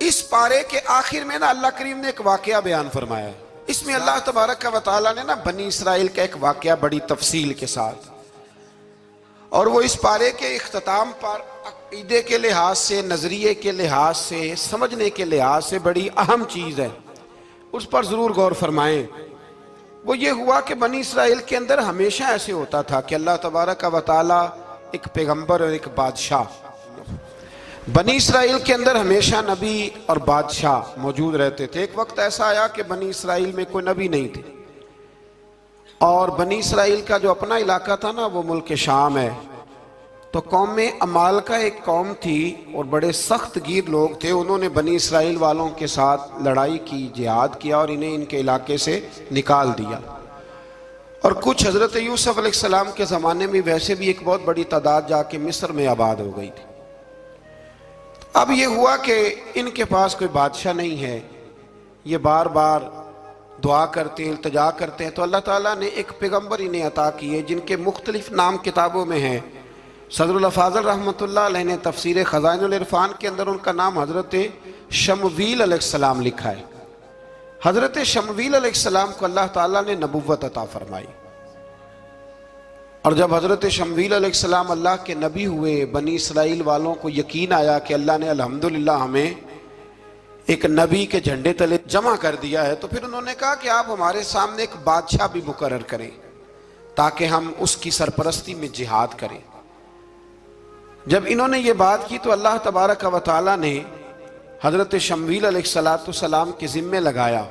इस पारे के आखिर में ना अल्लाह करीम ने एक वाकया बयान फरमाया है। इसमें अल्लाह तबारक व तआला ने ना बनी इसराइल का एक वाकया बड़ी तफसील के साथ, और वो इस पारे के इख्तिताम पर अक़ीदे के लिहाज से, नजरिए के लिहाज से, समझने के लिहाज से बड़ी अहम चीज है, उस पर जरूर गौर फरमाएं। वो ये हुआ कि बनी इसराइल के अंदर हमेशा ऐसे होता था कि अल्लाह तबारक व तआला एक पैगंबर और एक बादशाह, बनी इसराइल के अंदर हमेशा नबी और बादशाह मौजूद रहते थे। एक वक्त ऐसा आया कि बनी इसराइल में कोई नबी नहीं थे, और बनी इसराइल का जो अपना इलाका था ना वो मुल्क शाम है। तो कौम में अमाल का एक कौम थी और बड़े सख्त गिर लोग थे। उन्होंने बनी इसराइल वालों के साथ लड़ाई की, जिहाद किया और इन्हें इनके इलाके से निकाल दिया। और कुछ हज़रत यूसुफ अलैहिस्सलाम के ज़माने में वैसे भी एक बहुत बड़ी तादाद जाके मिस्र में आबाद हो गई थी। अब ये हुआ कि इनके पास कोई बादशाह नहीं है, ये बार बार दुआ करते हैं, इल्तिजा करते हैं। तो अल्लाह ताला ने एक पैगंबर इन्हें अता किए जिनके मुख्तलिफ नाम किताबों में हैं। सदरुल फाज़िल रहमतुल्लाह अलैह ने तफसीर ख़ज़ाइनुल इरफ़ान के अंदर उनका नाम हज़रत शमवील अलैहिस्सलाम लिखा है। हज़रत शमवील अलैहिस्सलाम को अल्लाह ताला ने नबुव्वत अता फरमाई, और जब हज़रत शमवील अलैहिस्सलाम अल्लाह के नबी हुए, बनी इसराइल वालों को यकीन आया कि अल्लाह ने अल्हम्दुलिल्लाह हमें एक नबी के झंडे तले जमा कर दिया है, तो फिर उन्होंने कहा कि आप हमारे सामने एक बादशाह भी मुकर्रर करें ताकि हम उसकी सरपरस्ती में जिहाद करें। जब इन्होंने ये बात की तो अल्लाह तबारक व तआला ने हज़रत शमवील अलैहिस्सलाम के ज़िम्मे लगाया।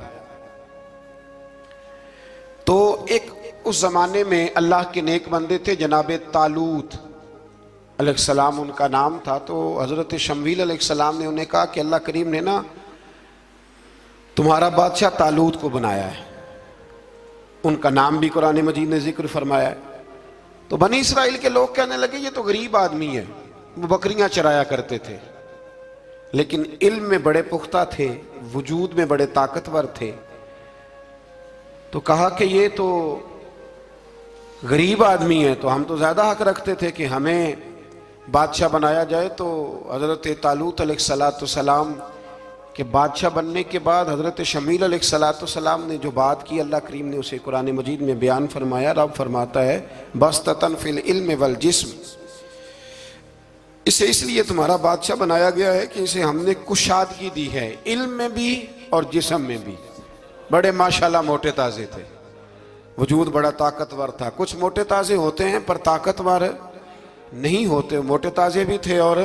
तो एक उस ज़माने में अल्लाह के नेक बंदे थे, जनाब तालूत अलैहिस्सलाम उनका नाम था। तो हज़रत शमवील अलैहिस्सलाम ने उन्हें कहा कि अल्लाह करीम ने ना तुम्हारा बादशाह तालूत को बनाया है। उनका नाम भी कुरान मजीद ने जिक्र फरमाया है। तो बनी इसराइल के लोग कहने लगे ये तो गरीब आदमी है, वो बकरियां चराया करते थे, लेकिन इल्म में बड़े पुख्ता थे, वजूद में बड़े ताकतवर थे। तो कहा कि ये तो गरीब आदमी है, तो हम तो ज़्यादा हक रखते थे कि हमें बादशाह बनाया जाए। तो हज़रत तालूत अलैहिस्सलाम के बादशाह बनने के बाद हज़रत शमील अलैहिस्सलाम ने जो बात की, अल्लाह करीम ने उसे कुरान मजीद में बयान फरमाया। रब फरमाता है बस्ततन फिल इल्म वल जिस्म, इसे इसलिए तुम्हारा बादशाह बनाया गया है कि इसे हमने कुशादगी दी है, इल्म में भी और जिस्म में भी। बड़े माशाल्लाह मोटे ताज़े थे, वजूद बड़ा ताकतवर था। कुछ मोटे ताज़े होते हैं पर ताकतवर नहीं होते, मोटे ताज़े भी थे और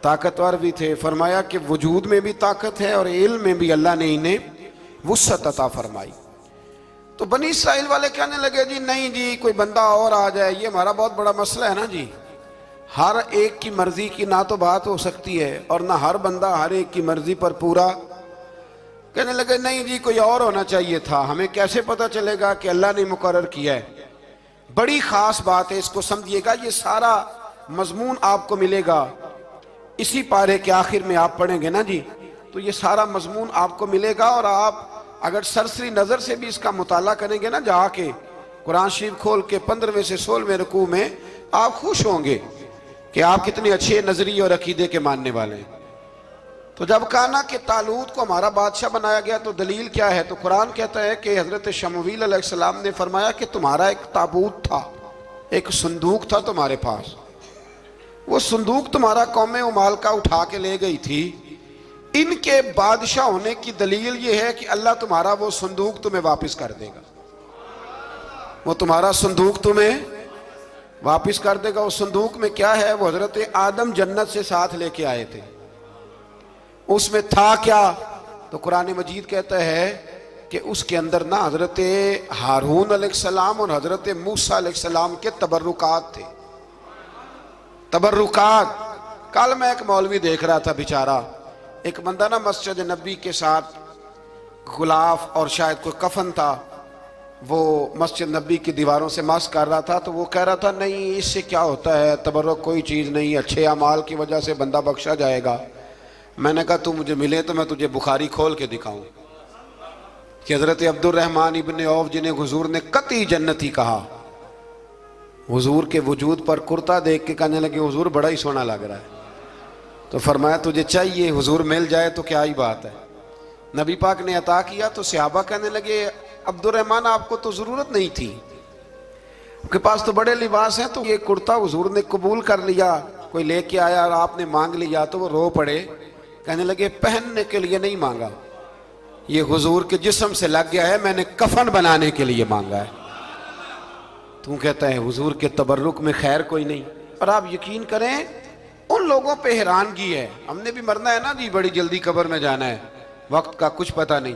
ताकतवर भी थे। फरमाया कि वजूद में भी ताकत है और इल्म में भी अल्लाह ने इन्हें वुस्अत अता फरमाई। तो बनी इसराइल वाले कहने लगे जी नहीं जी, कोई बंदा और आ जाए, ये हमारा बहुत बड़ा मसला है ना जी। हर एक की मर्जी की ना तो बात हो सकती है और ना हर बंदा हर एक की मर्जी पर पूरा। कहने लगे नहीं जी, कोई और होना चाहिए था, हमें कैसे पता चलेगा कि अल्लाह ने मुकर्रर किया है। बड़ी खास बात है, इसको समझिएगा। ये सारा मजमून आपको मिलेगा इसी पारे के आखिर में, आप पढ़ेंगे ना जी तो ये सारा मजमून आपको मिलेगा। और आप अगर सरसरी नज़र से भी इसका मुताला करेंगे ना, जाके कुरान शरीफ खोल के 15वें से 16वें रुकू में, आप खुश होंगे कि आप कितने अच्छे नजरिए और अकीदे के मानने वाले हैं। तो जब कहा ना कि तालूत को हमारा बादशाह बनाया गया तो दलील क्या है, तो कुरान कहता है कि हज़रत शमवील अलैहिस्सलाम ने फरमाया कि तुम्हारा एक ताबूत था, एक संदूक था तुम्हारे पास, वो संदूक तुम्हारा कौमे उमाल का उठा के ले गई थी। इनके बादशाह होने की दलील ये है कि अल्लाह तुम्हारा वो संदूक तुम्हें वापस कर देगा, वो तुम्हारा संदूक तुम्हें वापस कर देगा। उस संदूक में क्या है, वो हज़रत आदम जन्नत से साथ लेके आए थे, उसमें था क्या, तो कुरान मजीद कहता है कि उसके अंदर ना हज़रत हारून अलैहिस्सलाम और हज़रत मूसा अलैहिस्सलाम के तबर्रुकात थे। तबर्रुकात, कल मैं एक मौलवी देख रहा था, बेचारा एक बंदा ना मस्जिद नबी के साथ गुलाफ और शायद कोई कफन था, वो मस्जिद नबी की दीवारों से मस कर रहा था। तो वो कह रहा था नहीं इससे क्या होता है, तबर्रुक कोई चीज़ नहीं, अच्छे अमाल की वजह से बंदा बख्शा जाएगा। मैंने कहा तू मुझे मिले तो मैं तुझे बुखारी खोल के दिखाऊं कि हज़रत अब्दुर्रहमान इब्ने औफ जिन्हें हुजूर ने कती जन्नती कहा, हुजूर के वजूद पर कुर्ता देख के कहने लगे हुजूर बड़ा ही सोना लग रहा है। तो फरमाया तुझे चाहिए हुजूर मिल जाए तो क्या ही बात है। नबी पाक ने अता किया तो सहाबा कहने लगे अब्दुर्रहमान आपको तो ज़रूरत नहीं थी, आपके पास तो बड़े लिबास हैं, तो ये कुर्ता हुजूर ने कबूल कर लिया, कोई लेके आया और आपने मांग लिया। तो वो रो पड़े, कहने लगे पहनने के लिए नहीं मांगा, ये हुजूर के जिस्म से लग गया है, मैंने कफन बनाने के लिए मांगा है। तू कहता है हुजूर के तबर्रुक में खैर कोई नहीं। और आप यकीन करें उन लोगों पे हैरानगी है, हमने भी मरना है ना जी, बड़ी जल्दी कब्र में जाना है, वक्त का कुछ पता नहीं,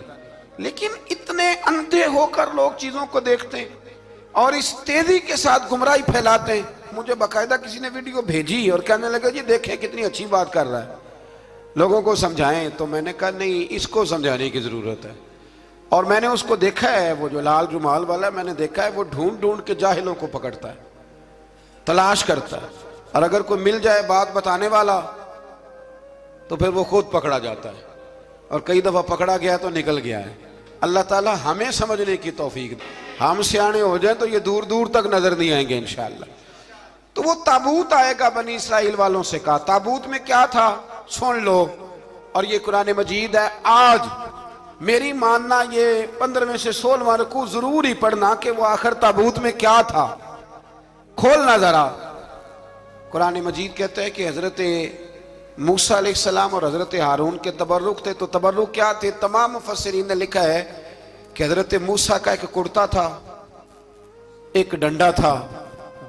लेकिन इतने अंधे होकर लोग चीजों को देखते हैं और इस तेजी के साथ गुमराही फैलाते हैं। मुझे बाकायदा किसी ने वीडियो भेजी और कहने लगे जी देखें कितनी अच्छी बात कर रहा है, लोगों को समझाएं। तो मैंने कहा नहीं, इसको समझाने की जरूरत है। और मैंने उसको देखा है, वो जो लाल रुमाल वाला है, मैंने देखा है वो ढूंढ ढूंढ के जाहिलों को पकड़ता है, तलाश करता है, और अगर कोई मिल जाए बात बताने वाला तो फिर वो खुद पकड़ा जाता है, और कई दफा पकड़ा गया तो निकल गया है। अल्लाह ताला हमें समझने की तौफीक, हम सियाने हो जाए तो ये दूर दूर तक नजर नहीं आएंगे इंशाअल्लाह। तो वो ताबूत आएगा, बनी इसराइल वालों से कहा ताबूत में क्या था सुन लो, और ये कुरान मजीद है। आज मेरी मानना ये 15वें से 16वां रुकू जरूर ही पढ़ना कि वो आखिर ताबूत में क्या था, खोलना जरा। कुरान मजीद कहते हैं कि हजरत मूसा अलैहिस्सलाम और हजरत हारून के तबर्रुक थे। तो तबर्रुक क्या थे? तमाम मुफस्सिरीन ने लिखा है कि हजरत मूसा का एक कुर्ता था, एक डंडा था,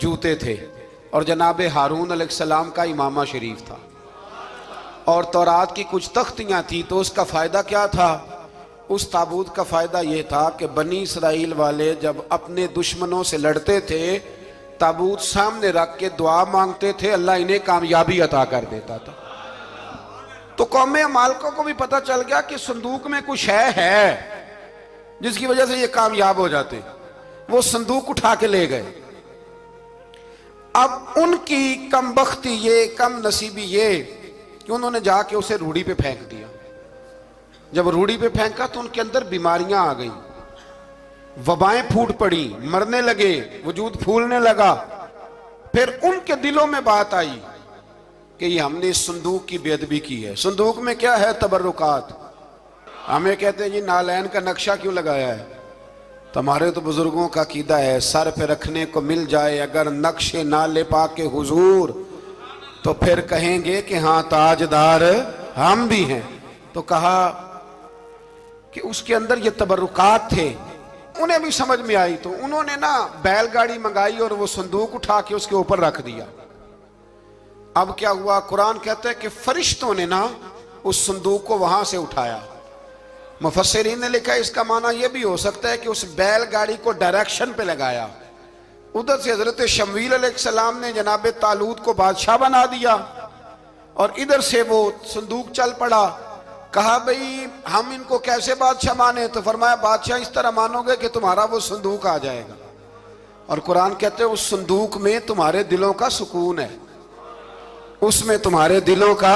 जूते थे, और जनाब हारून अलैहिस्सलाम का इमामा शरीफ था, और तौरात की कुछ तख्तियां थी। तो उसका फायदा क्या था? उस ताबूत का फायदा यह था कि बनी इसराइल वाले जब अपने दुश्मनों से लड़ते थे, ताबूत सामने रख के दुआ मांगते थे, अल्लाह इन्हें कामयाबी अता कर देता था। तो कौम मालकों को भी पता चल गया कि संदूक में कुछ है जिसकी वजह से ये कामयाब हो जाते। वो संदूक उठा के ले गए। अब उनकी कम बख्ती ये, कम नसीबी ये कि उन्होंने जाके उसे रूढ़ी पे फेंक दिया। जब रूढ़ी पे फेंका तो उनके अंदर बीमारियां आ गई, वबाएं फूट पड़ी, मरने लगे, वजूद फूलने लगा। फिर उनके दिलों में बात आई कि ये हमने इस संदूक की बेअदबी की है। संदूक में क्या है? तबर्रुकात। हमें कहते हैं जी नालैन का नक्शा क्यों लगाया है? तो हमारे तो बुजुर्गों का कीदा है, सर पे रखने को मिल जाए अगर नक्शे नाले पाके हुजूर, तो फिर कहेंगे कि हाँ ताजदार हम भी हैं। तो कहा कि उसके अंदर ये तबर्रुकात थे। उन्हें भी समझ में आई तो उन्होंने ना बैलगाड़ी मंगाई और वो संदूक उठा के उसके ऊपर रख दिया। अब क्या हुआ? कुरान कहता है कि फरिश्तों ने ना उस संदूक को वहां से उठाया। मुफस्सिरीन ने लिखा इसका माना यह भी हो सकता है कि उस बैलगाड़ी को डायरेक्शन पे लगाया। उधर से हजरत शमूएल अलैहिस्सलाम ने जनाब तालूत को बादशाह बना दिया और इधर से वो संदूक चल पड़ा। कहा भाई हम इनको कैसे बादशाह माने? तो फरमाया बादशाह इस तरह मानोगे कि तुम्हारा वो संदूक आ जाएगा। और कुरान कहते हैं उस संदूक में तुम्हारे दिलों का सुकून है, उसमें तुम्हारे दिलों का।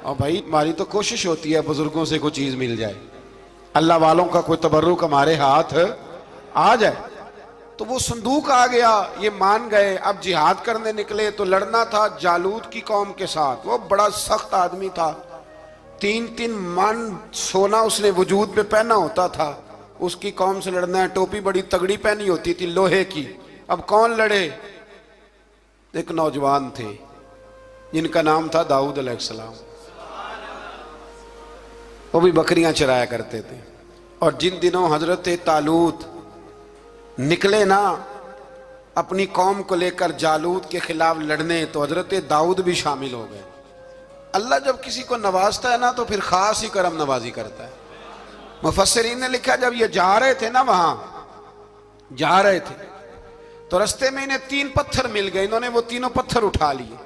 और भाई हमारी तो कोशिश होती है बुजुर्गों से कोई चीज मिल जाए, अल्लाह वालों का कोई तबर्रुक हमारे हाथ आ जाए। तो वो संदूक आ गया, ये मान गए। अब जिहाद करने निकले तो लड़ना था जालूत की कौम के साथ। वो बड़ा सख्त आदमी था, 3-3 मन सोना उसने वजूद पे पहना होता था। उसकी कौम से लड़ना है, टोपी बड़ी तगड़ी पहनी होती थी लोहे की। अब कौन लड़े? एक नौजवान थे जिनका नाम था दाऊद अलैहिस्सलाम। वो भी बकरियां चराया करते थे। और जिन दिनों हजरत तालूत निकले ना अपनी कौम को लेकर जालूत के खिलाफ लड़ने, तो हजरत दाऊद भी शामिल हो गए। अल्लाह जब किसी को नवाजता है ना तो फिर खास ही करम नवाजी करता है। मुफस्सिरीन ने लिखा जब ये जा रहे थे ना, वहां जा रहे थे तो रास्ते में इन्हें 3 पत्थर मिल गए। इन्होंने वो तीनों पत्थर उठा लिए।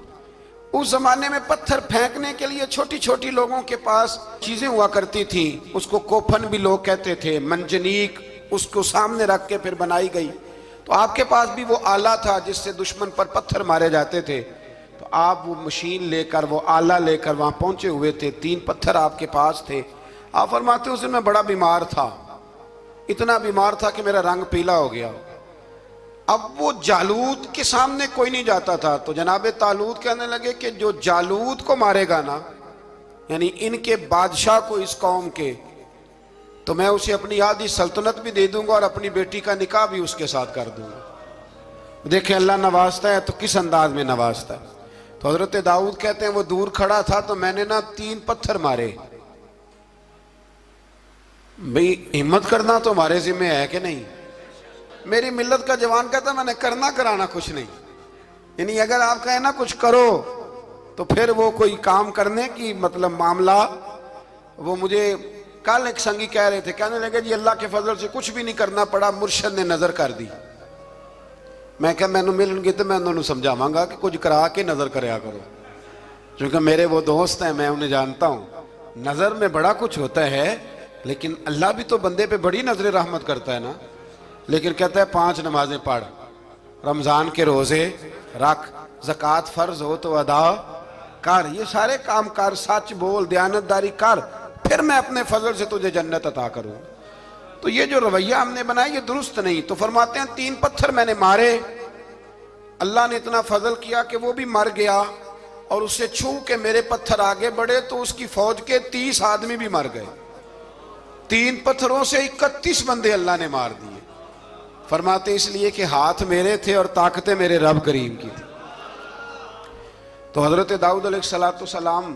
उस जमाने में पत्थर फेंकने के लिए छोटी छोटी लोगों के पास चीजें हुआ करती थी, उसको कोफन भी लोग कहते थे, मंजनीक, उसको सामने रख के फिर बनाई गई। तो आपके पास भी वो आला था जिससे दुश्मन पर पत्थर मारे जाते थे। तो आप वो मशीन लेकर, वो आला लेकर वहां पहुंचे हुए थे। 3 पत्थर आपके पास थे। आप फरमाते उस दिन मैं बड़ा बीमार था, इतना बीमार था कि मेरा रंग पीला हो गया। अब वो जालूत के सामने कोई नहीं जाता था, तो जनाब तालूत कहने लगे कि जो जालूत को मारेगा ना, यानी इनके बादशाह को इस कौम के, तो मैं उसे अपनी आधी सल्तनत भी दे दूंगा और अपनी बेटी का निकाह भी उसके साथ कर दूंगा। देखें अल्लाह नवाजता है तो किस अंदाज में नवाजता है। तो हजरत दाऊद कहते हैं वो दूर खड़ा था तो मैंने ना 3 पत्थर मारे। भाई हिम्मत करना तो हमारे जिम्मे है कि नहीं। मेरी मिल्लत का जवान कहता मैंने करना कराना कुछ नहीं, यानी अगर आप कहें ना कुछ करो तो फिर वो कोई काम करने की मतलब मामला। वो मुझे कल एक संगी कह रहे थे, कहने लगे जी अल्लाह के फजल से कुछ भी नहीं करना पड़ा, मुर्शद ने नजर कर दी। मैं क्या मैनू मिलनगे तो मैं उन्होंने समझावांगा कि कुछ करा के नजर करया करो, क्योंकि मेरे वो दोस्त हैं, मैं उन्हें जानता हूँ। नजर में बड़ा कुछ होता है, लेकिन अल्लाह भी तो बंदे पे बड़ी नजर रहमत करता है ना। लेकिन कहता है 5 नमाजें पढ़, रमजान के रोजे रख, ज़कात फर्ज हो तो अदा कर, ये सारे काम कर, सच बोल, दयानतदारी कर, फिर मैं अपने फजल से तुझे जन्नत अता करूँ। तो ये जो रवैया हमने बनाया ये दुरुस्त नहीं। तो फरमाते हैं 3 पत्थर मैंने मारे, अल्लाह ने इतना फजल किया कि वो भी मर गया, और उससे छू के मेरे पत्थर आगे बढ़े तो उसकी फौज के 30 आदमी भी मर गए। 3 पत्थरों से 31 बंदे अल्लाह ने मार दिए। फरमाते इसलिए कि हाथ मेरे थे और ताकतें मेरे रब करीम की थी। तो हजरत दाऊद अलैहिस्सलाम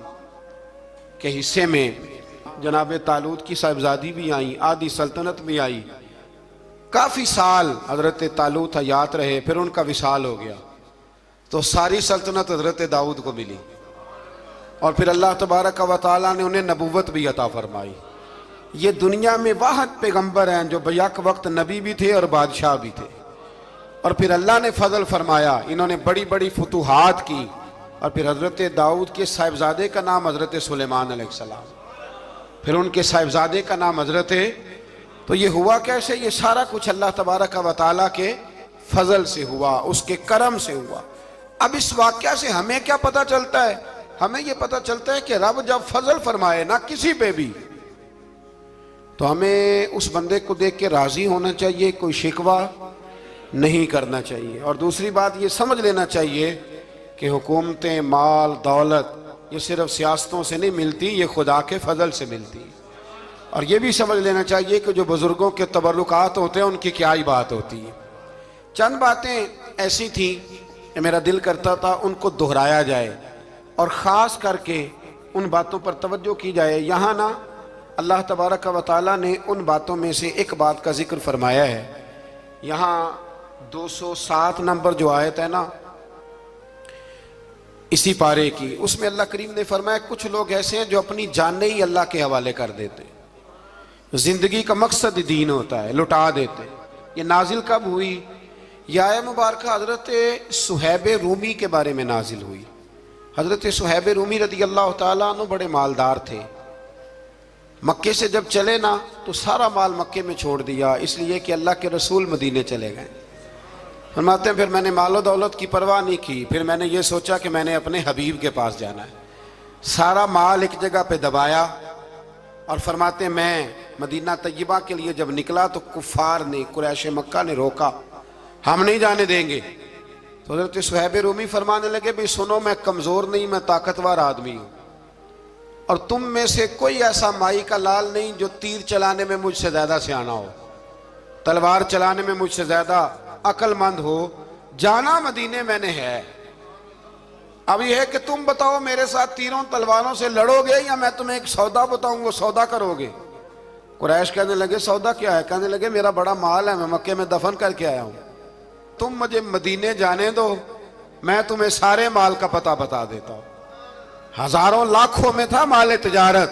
के हिस्से में जनाब तालूत की साहिबजादी भी आई, आधी सल्तनत भी आई। काफी साल हजरत तालूत हयात रहे, फिर उनका विसाल हो गया, तो सारी सल्तनत हजरत दाऊद को मिली, और फिर अल्लाह तबारक व तआला ने उन्हें नबूवत भी अता फरमाई। ये दुनिया में वाहिद पैगंबर हैं जो बैक वक्त नबी भी थे और बादशाह भी थे। और फिर अल्लाह ने फजल फरमाया, इन्होंने बड़ी बड़ी फतूहात की। और फिर हजरत दाऊद के साहिबजादे का नाम हजरत सुलेमान अलैहिस्सलाम, फिर उनके साहिबजादे का नाम हजरत। तो ये हुआ कैसे? ये सारा कुछ अल्लाह तबारक व तआला के फजल से हुआ, उसके करम से हुआ। अब इस वाक़या से हमें क्या पता चलता है? हमें यह पता चलता है कि रब जब फजल फरमाए ना किसी पे भी, तो हमें उस बंदे को देख के राजी होना चाहिए, कोई शिकवा नहीं करना चाहिए। और दूसरी बात ये समझ लेना चाहिए कि हुकूमतें, माल, दौलत ये सिर्फ सियासतों से नहीं मिलती, ये खुदा के फजल से मिलती है। और ये भी समझ लेना चाहिए कि जो बुजुर्गों के तबरुकात होते हैं उनकी क्या ही बात होती है। चंद बातें ऐसी थी कि मेरा दिल करता था उनको दोहराया जाए और ख़ास करके उन बातों पर तवज्जो की जाए। यहाँ ना अल्लाह तबारक व तआला ने उन बातों में से एक बात का जिक्र फरमाया है। यहाँ 207 नंबर जो आयत है ना इसी पारे की, उसमें अल्लाह करीम ने फरमाया कुछ लोग ऐसे हैं जो अपनी जानें ही अल्लाह के हवाले कर देते, जिंदगी का मकसद दीन होता है, लुटा देते। ये नाजिल कब हुई? यह आयत मुबारक हजरत सुहैब रूमी के बारे में नाजिल हुई। हजरत सुहैब रूमी रदी अल्लाह तआला अन्हु बड़े मालदार थे। मक्के से जब चले ना तो सारा माल मक्के में छोड़ दिया, इसलिए कि अल्लाह के रसूल मदीने चले गए। फरमाते हैं फिर मैंने मालो दौलत की परवाह नहीं की, फिर मैंने ये सोचा कि मैंने अपने हबीब के पास जाना है। सारा माल एक जगह पे दबाया और फरमाते हैं मैं मदीना तय्यबा के लिए जब निकला तो कुफार ने, कुरैश मक्का ने रोका, हम नहीं जाने देंगे। तो हज़रत सुहैब रूमी फरमाने लगे भाई सुनो, मैं कमज़ोर नहीं, मैं ताकतवर आदमी हूँ, और तुम में से कोई ऐसा माई का लाल नहीं जो तीर चलाने में मुझसे ज़्यादा सियाना हो, तलवार चलाने में मुझसे ज़्यादा अक्लमंद हो। जाना मदीने मैंने है। अब यह है कि तुम बताओ मेरे साथ तीरों तलवारों से लड़ोगे या मैं तुम्हें एक सौदा बताऊं वो सौदा करोगे? कुरैश कहने लगे सौदा क्या है? कहने लगे मेरा बड़ा माल है, मैं मक्के में दफन करके आया हूं, तुम मुझे मदीने जाने दो, मैं तुम्हें सारे माल का पता बता देता हूं। हजारों लाखों में था माल तिजारत।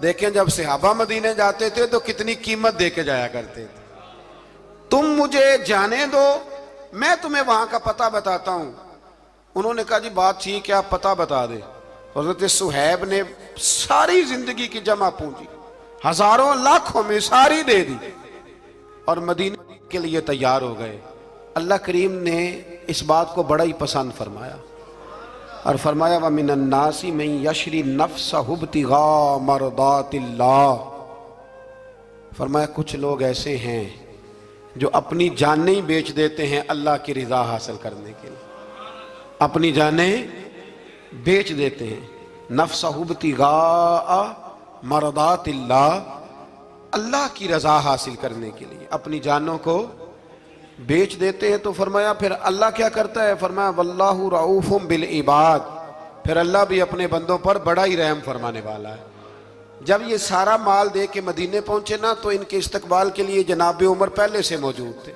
देखें जब सहाबा मदीने जाते थे तो कितनी कीमत दे के जाया करते थे। तुम मुझे जाने दो, मैं तुम्हें वहां का पता बताता हूं। उन्होंने कहा जी बात ठीक है, आप पता बता दे। हज़रत सुहैब ने सारी जिंदगी की जमा पूंजी हजारों लाखों में सारी दे दी और मदीने के लिए तैयार हो गए। अल्लाह करीम ने इस बात को बड़ा ही पसंद फरमाया और फरमाया व मिनन नासी मन यशरी नफ्सहु इब्तिगा मरदातिल्लाह। फरमाया कुछ लोग ऐसे हैं जो अपनी जानें ही बेच देते हैं अल्लाह की रज़ा हासिल करने के लिए, अपनी जानें बेच देते हैं। नफ्सहु इब्तिगाअ मरदातिल्लाह, अल्लाह की रज़ा हासिल करने के लिए अपनी जानों को बेच देते हैं। तो फरमाया फिर अल्लाह क्या करता है? फरमाया वल्लाहु रऊफुम बिल इबाद, फिर अल्लाह भी अपने बंदों पर बड़ा ही रहम फरमाने वाला है। जब ये सारा माल दे के मदीने पहुंचे ना, तो इनके इस्तकबाल के लिए जनाब उमर पहले से मौजूद थे।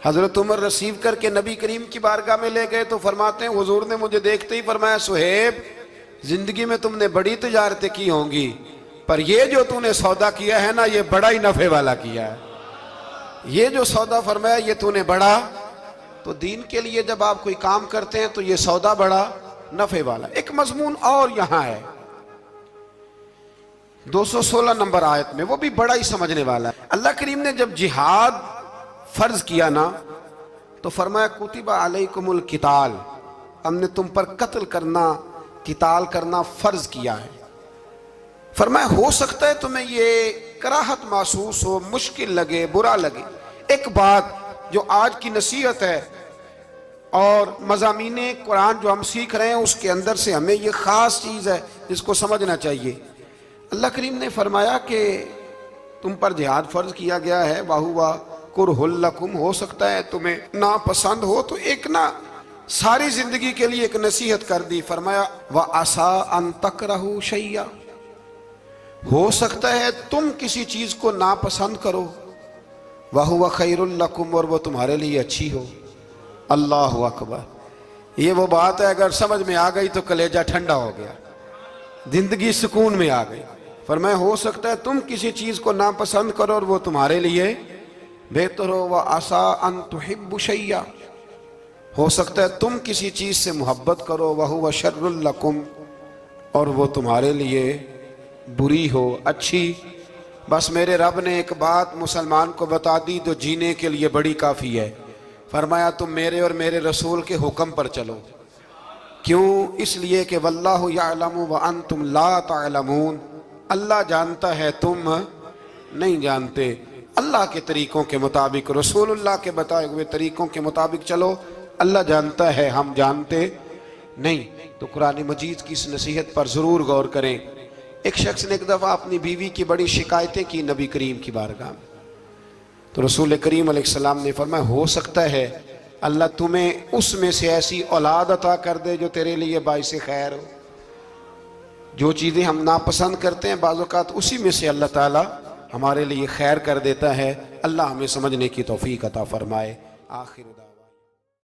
हजरत उमर रिसीव करके नबी करीम की बारगाह में ले गए तो फरमाते हैं हुजूर ने मुझे देखते ही फरमाया, सुहेब जिंदगी में तुमने बड़ी तिजारतें की होंगी, पर ये जो तूने सौदा किया है ना, ये बड़ा ही नफे वाला किया है। ये जो सौदा फरमाया ये तूने बड़ा, तो दीन के लिए जब आप कोई काम करते हैं तो ये सौदा बड़ा नफे वाला। एक मजमून और यहां है 216 नंबर आयत में, वो भी बड़ा ही समझने वाला है। अल्लाह करीम ने जब जिहाद फर्ज किया ना, तो फरमाया कुतिबा अलैकुमुल किताल, हमने तुम पर कत्ल करना, किताल करना फर्ज किया है। फरमाया हो सकता है तुम्हें ये कराहत महसूस हो, मुश्किल लगे, बुरा लगे। एक बात जो आज की नसीहत है और मज़ामीने कुरान जो हम सीख रहे हैं, उसके अंदर से हमें ये ख़ास चीज़ है जिसको समझना चाहिए। अल्लाह करीम ने फरमाया कि तुम पर जिहाद फर्ज किया गया है, वाहुवा कुरहुल लकुम, हो सकता है तुम्हें ना पसंद हो। तो एक ना सारी जिंदगी के लिए एक नसीहत कर दी। फरमाया व आसा अन तकरहू शैया, हो सकता है तुम किसी चीज को नापसंद करो, वहुवा खैरुल लकुम, और वो तुम्हारे लिए अच्छी हो। अल्लाहु अकबर। ये वो बात है अगर समझ में आ गई तो कलेजा ठंडा हो गया, जिंदगी सुकून में आ गई। फरमाया हो सकता है तुम किसी चीज को नापसंद करो और वो तुम्हारे लिए बेहतर हो। व आसा अन तुहिब्बु शैया, हो सकता है तुम किसी चीज से मोहब्बत करो, वहुवा शर्रुल लकुम, और वो तुम्हारे लिए बुरी हो, अच्छी। बस मेरे रब ने एक बात मुसलमान को बता दी जो जीने के लिए बड़ी काफ़ी है। फरमाया तुम मेरे और मेरे रसूल के हुक्म पर चलो। क्यों? इसलिए कि वल्लाहु यअलमु व अंतुम ला तअलमून, अल्लाह जानता है तुम नहीं जानते। अल्लाह के तरीकों के मुताबिक, रसूलुल्लाह के बताए हुए तरीकों के मुताबिक चलो। अल्लाह जानता है, हम जानते नहीं। तो कुरान मजीद की इस नसीहत पर ज़रूर गौर करें। एक शख्स ने एक दफ़ा अपनी बीवी की बड़ी शिकायतें की नबी करीम की बारगाह में, तो रसूल करीम अलैहिस्सलाम ने फरमाया हो सकता है अल्लाह तुम्हें उसमें से ऐसी औलाद अता कर दे जो तेरे लिए बाइसे खैर हो। जो चीज़ें हम नापसंद करते हैं बाज़ औक़ात उसी में से अल्लाह ताला हमारे लिए खैर कर देता है। अल्लाह हमें समझने की तौफीक अता फरमाए। आखिर